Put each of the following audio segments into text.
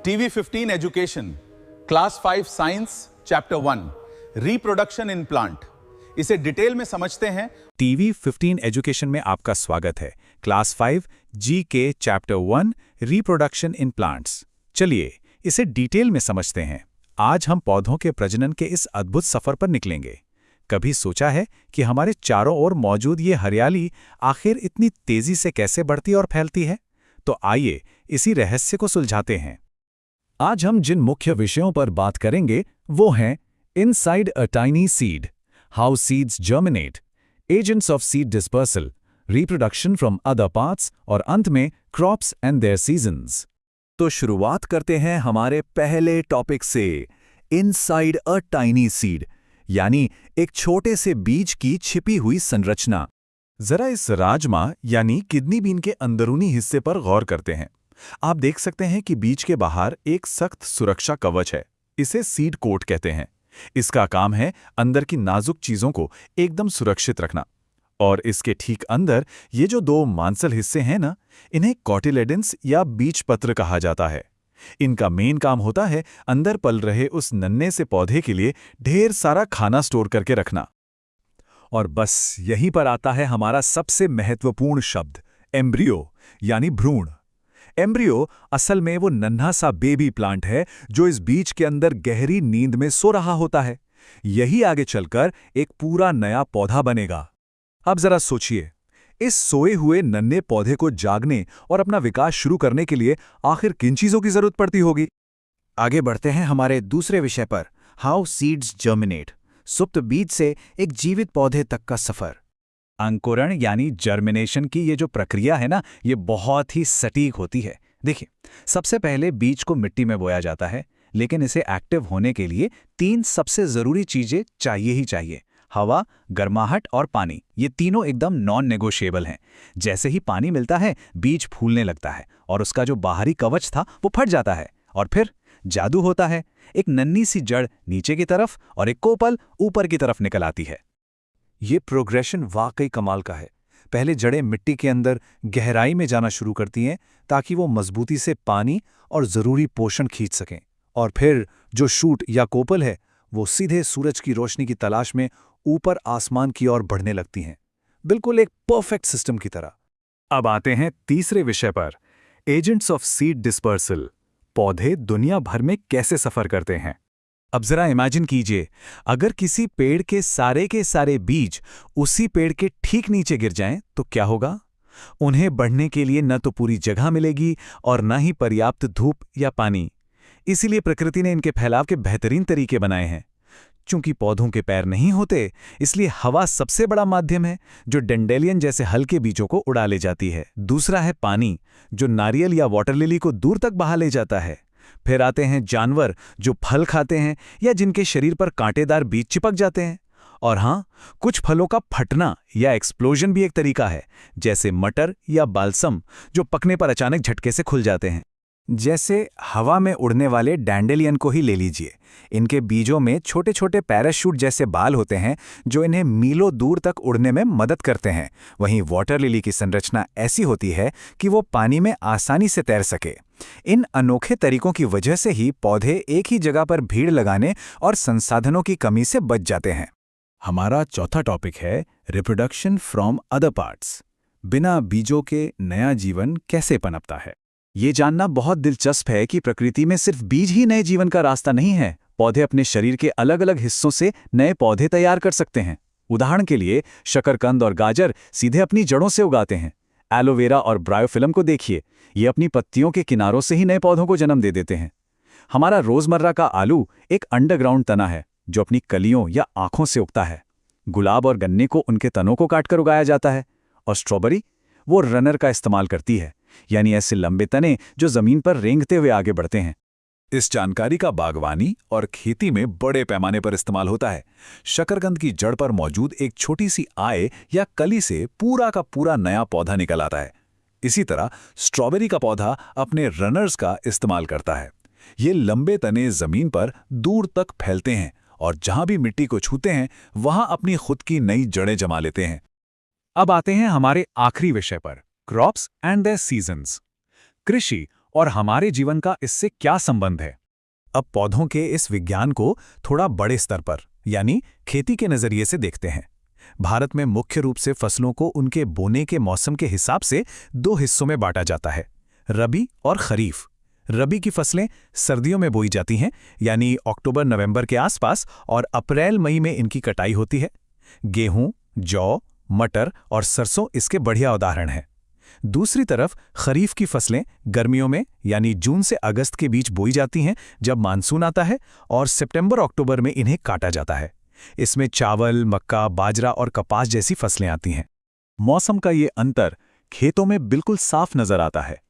TV 15 education class 5 science chapter 1 reproduction in plant. इसे detail में समझते हैं। टीवी 15 एजुकेशन में आपका स्वागत है। Class 5 GK chapter 1 reproduction in plants. चलिए इसे डिटेल में समझते हैं। आज हम पौधों के प्रजनन के इस अद्भुत सफर पर निकलेंगे। कभी सोचा है कि हमारे चारों ओर मौजूद ये हरियाली आखिर इतनी तेजी से कैसे बढ़ती और फैलती है? तो आइए इसी रहस्य को सुलझाते हैं। आज हम जिन मुख्य विषयों पर बात करेंगे वो हैं inside a tiny seed, how seeds germinate, agents of seed dispersal, reproduction from other parts और अंत में क्रॉप्स एंड देयर सीजन्स। तो शुरुआत करते हैं हमारे पहले टॉपिक से, इनसाइड अ टाइनी सीड, यानी एक छोटे से बीज की छिपी हुई संरचना। जरा इस राजमा यानी किडनी बीन के अंदरूनी हिस्से पर गौर करते हैं। आप देख सकते हैं कि बीज के बाहर एक सख्त सुरक्षा कवच है। इसे सीड कोट कहते हैं। इसका काम है अंदर की नाजुक चीजों को एकदम सुरक्षित रखना। और इसके ठीक अंदर ये जो दो मांसल हिस्से हैं ना, इन्हें कॉटिलेडन्स या बीजपत्र कहा जाता है। इनका मेन काम होता है अंदर पल रहे उस नन्हे से पौधे के लिए ढेर सारा खाना स्टोर करके रखना। और बस यहीं पर आता है हमारा सबसे महत्वपूर्ण शब्द, एम्ब्रियो यानी भ्रूण। एम्ब्रियो असल में वो नन्हा सा बेबी प्लांट है जो इस बीज के अंदर गहरी नींद में सो रहा होता है। यही आगे चलकर एक पूरा नया पौधा बनेगा। अब जरा सोचिए, इस सोए हुए नन्हे पौधे को जागने और अपना विकास शुरू करने के लिए आखिर किन चीजों की जरूरत पड़ती होगी? आगे बढ़ते हैं हमारे दूसरे विषय पर, हाउ सीड्स जर्मिनेट, सुप्त बीज से एक जीवित पौधे तक का सफर। अंकुरण यानी जर्मिनेशन की ये जो प्रक्रिया है ना, ये बहुत ही सटीक होती है। देखिए, सबसे पहले बीज को मिट्टी में बोया जाता है, लेकिन इसे एक्टिव होने के लिए 3 सबसे जरूरी चीजें चाहिए ही चाहिए: हवा, गर्माहट और पानी। ये तीनों एकदम नॉन नेगोशिएबल हैं। जैसे ही पानी मिलता है, बीज फूलने लगता है और उसका जो बाहरी कवच था वो फट जाता है। और फिर जादू होता है, एक नन्ही सी जड़ नीचे की तरफ और एक कोपल ऊपर की तरफ निकल आती है। ये प्रोग्रेशन वाकई कमाल का है। पहले जड़ें मिट्टी के अंदर गहराई में जाना शुरू करती हैं ताकि वो मजबूती से पानी और ज़रूरी पोषण खींच सकें। और फिर जो शूट या कोपल है वो सीधे सूरज की रोशनी की तलाश में ऊपर आसमान की ओर बढ़ने लगती हैं, बिल्कुल एक परफेक्ट सिस्टम की तरह। अब आते हैं तीसरे विषय पर, एजेंट्स ऑफ सीड डिस्पर्सल, पौधे दुनिया भर में कैसे सफर करते हैं। अब जरा इमेजिन कीजिए, अगर किसी पेड़ के सारे बीज उसी पेड़ के ठीक नीचे गिर जाएं तो क्या होगा? उन्हें बढ़ने के लिए न तो पूरी जगह मिलेगी और न ही पर्याप्त धूप या पानी। इसीलिए प्रकृति ने इनके फैलाव के बेहतरीन तरीके बनाए हैं। चूंकि पौधों के पैर नहीं होते, इसलिए हवा सबसे बड़ा माध्यम है जो डेंडेलियन जैसे हल्के बीजों को उड़ा ले जाती है। दूसरा है पानी, जो नारियल या वाटर लिली को दूर तक बहा ले जाता है। फिर आते हैं जानवर जो फल खाते हैं या जिनके शरीर पर कांटेदार बीज चिपक जाते हैं। और हाँ, कुछ फलों का फटना या एक्सप्लोजन भी एक तरीका है, जैसे मटर या बालसम जो पकने पर अचानक झटके से खुल जाते हैं। जैसे हवा में उड़ने वाले डैंडेलियन को ही ले लीजिए। इनके बीजों में छोटे छोटे पैराशूट जैसे बाल होते हैं जो इन्हें मीलों दूर तक उड़ने में मदद करते हैं। वहीं वाटर लिली की संरचना ऐसी होती है कि वो पानी में आसानी से तैर सके। इन अनोखे तरीकों की वजह से ही पौधे एक ही जगह पर भीड़ लगाने और संसाधनों की कमी से बच जाते हैं। हमारा चौथा टॉपिक है रिप्रोडक्शन फ्रॉम अदर पार्ट्स, बिना बीजों के नया जीवन कैसे पनपता है। ये जानना बहुत दिलचस्प है कि प्रकृति में सिर्फ बीज ही नए जीवन का रास्ता नहीं है। पौधे अपने शरीर के अलग अलग हिस्सों से नए पौधे तैयार कर सकते हैं। उदाहरण के लिए शकरकंद और गाजर सीधे अपनी जड़ों से उगाते हैं। एलोवेरा और ब्रायोफिल्म को देखिए, ये अपनी पत्तियों के किनारों से ही नए पौधों को जन्म दे देते हैं। हमारा रोजमर्रा का आलू एक अंडरग्राउंड तना है जो अपनी कलियों या आंखों से उगता है। गुलाब और गन्ने को उनके तनों को काटकर उगाया जाता है। और स्ट्रॉबेरी वो रनर का इस्तेमाल करती है, यानी ऐसे लंबे तने जो जमीन पर रेंगते हुए आगे बढ़ते हैं। इस जानकारी का बागवानी और खेती में बड़े पैमाने पर इस्तेमाल होता है। शकरकंद की जड़ पर मौजूद एक छोटी सी आय या कली से पूरा का पूरा नया पौधा निकल आता है। इसी तरह स्ट्रॉबेरी का पौधा अपने रनर्स का इस्तेमाल करता है। ये लंबे तने जमीन पर दूर तक फैलते हैं और जहां भी मिट्टी को छूते हैं वहां अपनी खुद की नई जड़ें जमा लेते हैं। अब आते हैं हमारे आखिरी विषय पर, क्रॉप्स एंड देयर सीजन्स। कृषि और हमारे जीवन का इससे क्या संबंध है? अब पौधों के इस विज्ञान को थोड़ा बड़े स्तर पर यानी खेती के नजरिए से देखते हैं। भारत में मुख्य रूप से फसलों को उनके बोने के मौसम के हिसाब से दो हिस्सों में बांटा जाता है, रबी और खरीफ। रबी की फसलें सर्दियों में बोई जाती हैं, यानी अक्टूबर-नवंबर के आसपास, और अप्रैल-मई में इनकी कटाई होती है। गेहूं, जौ, मटर और सरसों इसके बढ़िया उदाहरण हैं। दूसरी तरफ खरीफ की फसलें गर्मियों में यानी जून से अगस्त के बीच बोई जाती हैं, जब मानसून आता है, और सितंबर-अक्टूबर में इन्हें काटा जाता है। इसमें चावल, मक्का, बाजरा और कपास जैसी फसलें आती हैं। मौसम का ये अंतर खेतों में बिल्कुल साफ नजर आता है।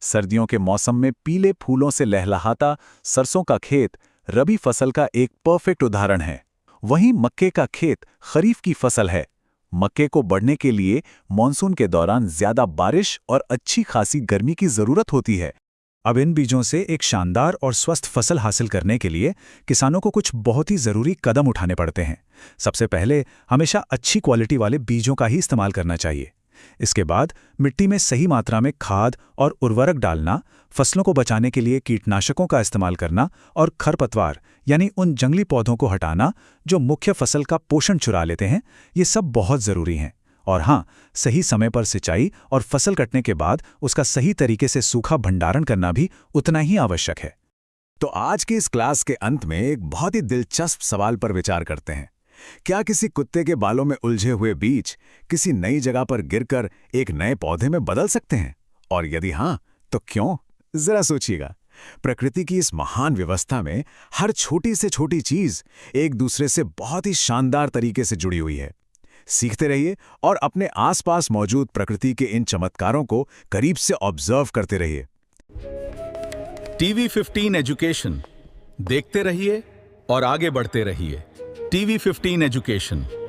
सर्दियों के मौसम में पीले फूलों से लहलहाता सरसों का खेत रबी फसल का एक परफेक्ट उदाहरण है। वहीं मक्के का खेत खरीफ की फसल है। मक्के को बढ़ने के लिए मॉनसून के दौरान ज्यादा बारिश और अच्छी खासी गर्मी की जरूरत होती है। अब इन बीजों से एक शानदार और स्वस्थ फसल हासिल करने के लिए किसानों को कुछ बहुत ही ज़रूरी कदम उठाने पड़ते हैं। सबसे पहले हमेशा अच्छी क्वालिटी वाले बीजों का ही इस्तेमाल करना चाहिए। इसके बाद मिट्टी में सही मात्रा में खाद और उर्वरक डालना, फसलों को बचाने के लिए कीटनाशकों का इस्तेमाल करना और खरपतवार यानी उन जंगली पौधों को हटाना जो मुख्य फसल का पोषण चुरा लेते हैं, ये सब बहुत ज़रूरी हैं। और हाँ, सही समय पर सिंचाई और फसल कटने के बाद उसका सही तरीके से सूखा भंडारण करना भी उतना ही आवश्यक है। तो आज की इस क्लास के अंत में एक बहुत ही दिलचस्प सवाल पर विचार करते हैं। क्या किसी कुत्ते के बालों में उलझे हुए बीज किसी नई जगह पर गिरकर एक नए पौधे में बदल सकते हैं? और यदि हाँ, तो क्यों? जरा सोचिएगा। प्रकृति की इस महान व्यवस्था में हर छोटी से छोटी चीज एक दूसरे से बहुत ही शानदार तरीके से जुड़ी हुई है। सीखते रहिए और अपने आसपास मौजूद प्रकृति के इन चमत्कारों को करीब से ऑब्जर्व करते रहिए। टीवी 15 एजुकेशन देखते रहिए और आगे बढ़ते रहिए। TV 15 education.